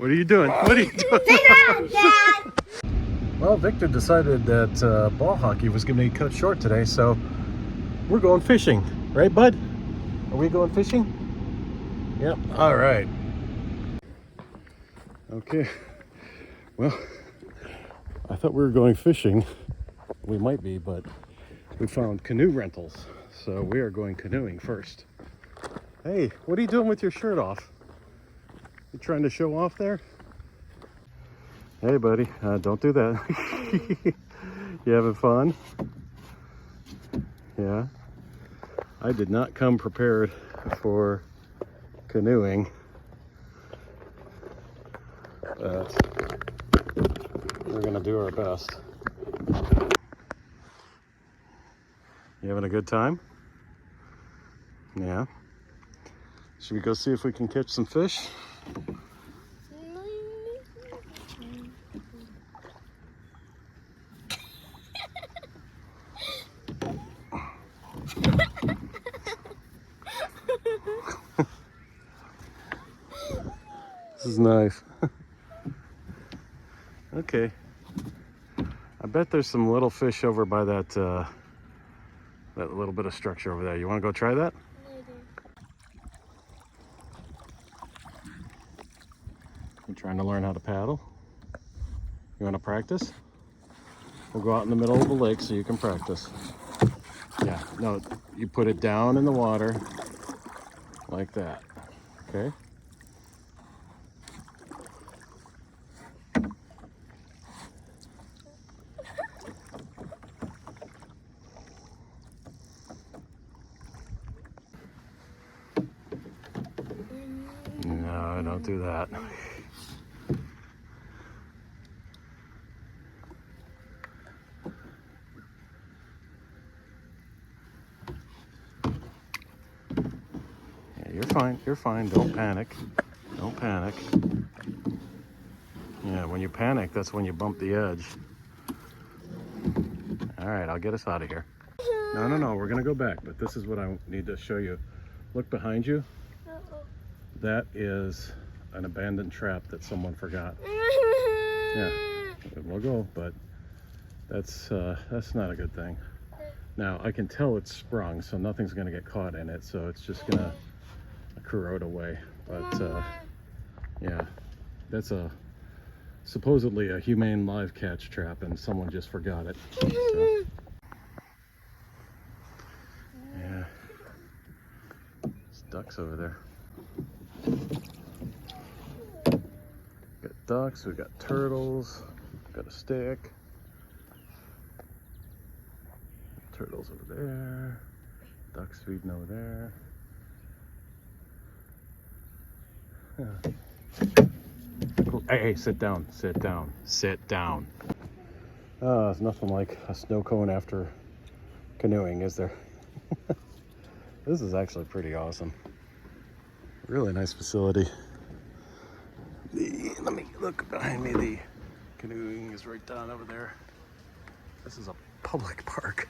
What are you doing? What are you doing? Sit down, Dad! Well, Victor decided that ball hockey was going to be cut short today, so we're going fishing. Right, bud? Are we going fishing? Yep. All right. Okay. Well, I thought we were going fishing. We might be, but we found canoe rentals. So we are going canoeing first. Hey, what are you doing with your shirt off? You trying to show off there? Hey, buddy, don't do that. You having fun? Yeah. I did not come prepared for canoeing, but we're gonna do our best. You having a good time? Yeah. Should we go see if we can catch some fish? This is nice. Okay. I bet there's some little fish over by that that little bit of structure over there. You want to go try that? You trying to learn how to paddle? You want to practice? We'll go out in the middle of the lake so you can practice. Yeah, no, you put it down in the water like that, okay? No, don't do that. Yeah, you're fine, don't panic. Don't panic. Yeah, when you panic, that's when you bump the edge. All right, I'll get us out of here. No, we're gonna go back, but this is what I need to show you. Look behind you. That is an abandoned trap that someone forgot. Yeah, it will go, but that's not a good thing. Now, I can tell it's sprung, so nothing's gonna get caught in it, so it's just gonna corrode away. But yeah, that's supposedly a humane live catch trap, and someone just forgot it. So, yeah, there's ducks over there. Got ducks, we got turtles, got a stick. Turtles over there, ducks feeding over there. Yeah. Cool. Hey, sit down, sit down, sit down. It's nothing like a snow cone after canoeing, is there? This is actually pretty awesome. Really nice facility. Let me look behind me. The canoeing is right down over there. This is a public park.